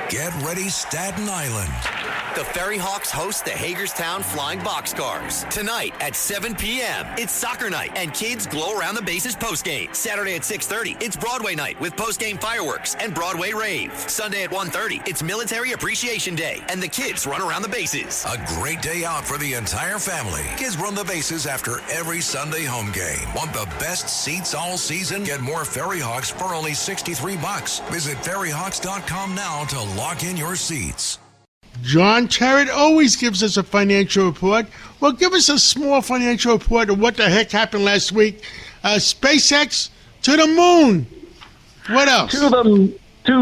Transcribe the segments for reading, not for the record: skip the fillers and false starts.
Get ready, Staten Island. The Ferry Hawks host the Hagerstown Flying Boxcars. Tonight at 7 p.m., it's soccer night, and kids glow around the bases postgame. Saturday at 6:30, it's Broadway night with postgame fireworks and Broadway rave. Sunday at 1:30, it's Military Appreciation Day, and the kids run around the bases. A great day out for the entire family. Kids run the bases after every Sunday home game. Want the best seats all season? Get more Ferry Hawks for only $63. Visit ferryhawks.com now to lock in your seats. John Terrett always gives us a financial report. Well, give us a small financial report of what the heck happened last week. SpaceX to the moon. What else? To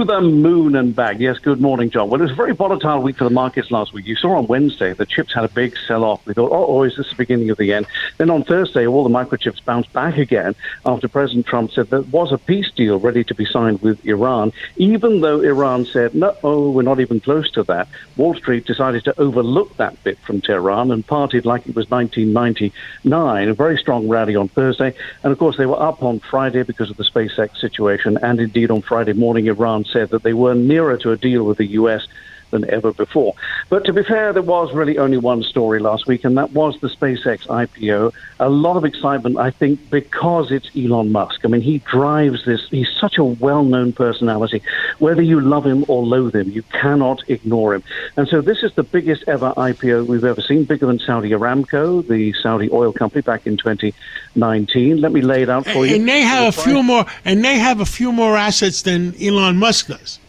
the moon and back. Yes, good morning, John. Well, it was a very volatile week for the markets last week. You saw on Wednesday the chips had a big sell-off. We thought, is this the beginning of the end? Then on Thursday, all the microchips bounced back again after President Trump said there was a peace deal ready to be signed with Iran. Even though Iran said, no, we're not even close to that, Wall Street decided to overlook that bit from Tehran and partied like it was 1999. A very strong rally on Thursday. And, of course, they were up on Friday because of the SpaceX situation. And, indeed, on Friday morning, Iran said that they were nearer to a deal with the U.S. than ever before. But to be fair, there was really only one story last week, and that was the SpaceX IPO. A lot of excitement, I think, because it's Elon Musk. I mean, he drives this. He's such a well-known personality. Whether you love him or loathe him, you cannot ignore him. And so this is the biggest ever IPO we've ever seen, bigger than Saudi Aramco, the Saudi oil company, back in 2019. Let me lay it out for you. And they have a few more assets than Elon Musk does.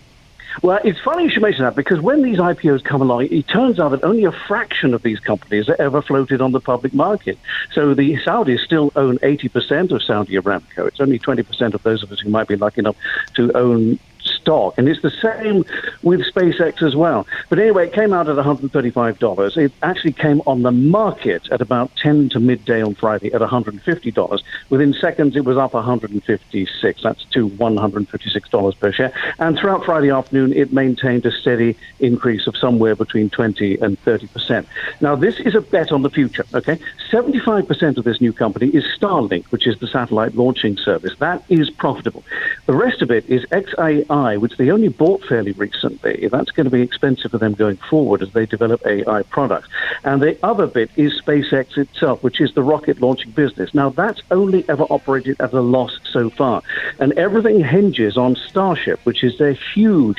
Well, it's funny you should mention that, because when these IPOs come along, it turns out that only a fraction of these companies are ever floated on the public market. So the Saudis still own 80% of Saudi Aramco. It's only 20% of those of us who might be lucky enough to own stock. And it's the same with SpaceX as well. But anyway, it came out at $135. It actually came on the market at about 10 to midday on Friday at $150. Within seconds, it was up $156. That's to $156 per share. And throughout Friday afternoon, it maintained a steady increase of somewhere between 20 and 30%. Now, this is a bet on the future, okay? 75% of this new company is Starlink, which is the satellite launching service. That is profitable. The rest of it is XAI, which they only bought fairly recently. That's going to be expensive for them going forward as they develop AI products. And the other bit is SpaceX itself, which is the rocket launching business. Now, that's only ever operated at a loss so far. And everything hinges on Starship, which is their huge,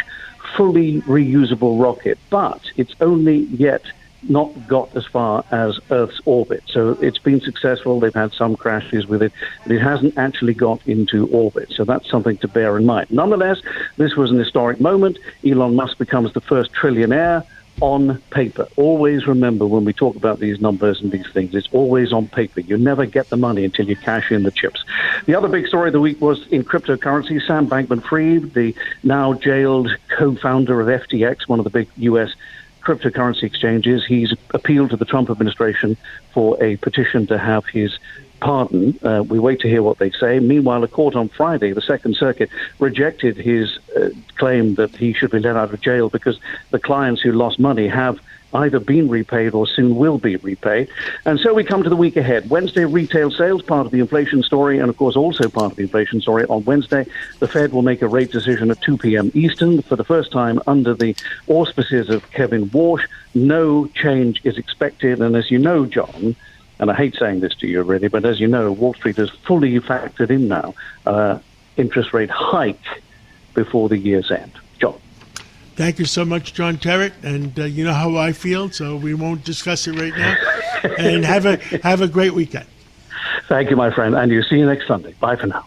fully reusable rocket. But it's only yet not got as far as Earth's orbit. So it's been successful. They've had some crashes with it, but it hasn't actually got into orbit. So that's something to bear in mind. Nonetheless, this was an historic moment. Elon Musk becomes the first trillionaire on paper. Always remember, when we talk about these numbers and these things, it's always on paper. You never get the money until you cash in the chips. The other big story of the week was in cryptocurrency. Sam Bankman-Fried, the now jailed co-founder of FTX, one of the big U.S. cryptocurrency exchanges, he's appealed to the Trump administration for a petition to have his pardon. We wait to hear what they say. Meanwhile, a court on Friday, the Second Circuit, rejected his claim that he should be let out of jail because the clients who lost money have either been repaid or soon will be repaid. And so we come to the week ahead. Wednesday, retail sales, part of the inflation story, and of course also part of the inflation story. On Wednesday, the Fed will make a rate decision at 2 p.m. Eastern. For the first time under the auspices of Kevin Warsh, no change is expected. And as you know, John, and I hate saying this to you really, but as you know, Wall Street has fully factored in now interest rate hike before the year's end. John. Thank you so much, John Terrett. And you know how I feel, so we won't discuss it right now. And have a great weekend. Thank you, my friend. And you see you next Sunday. Bye for now.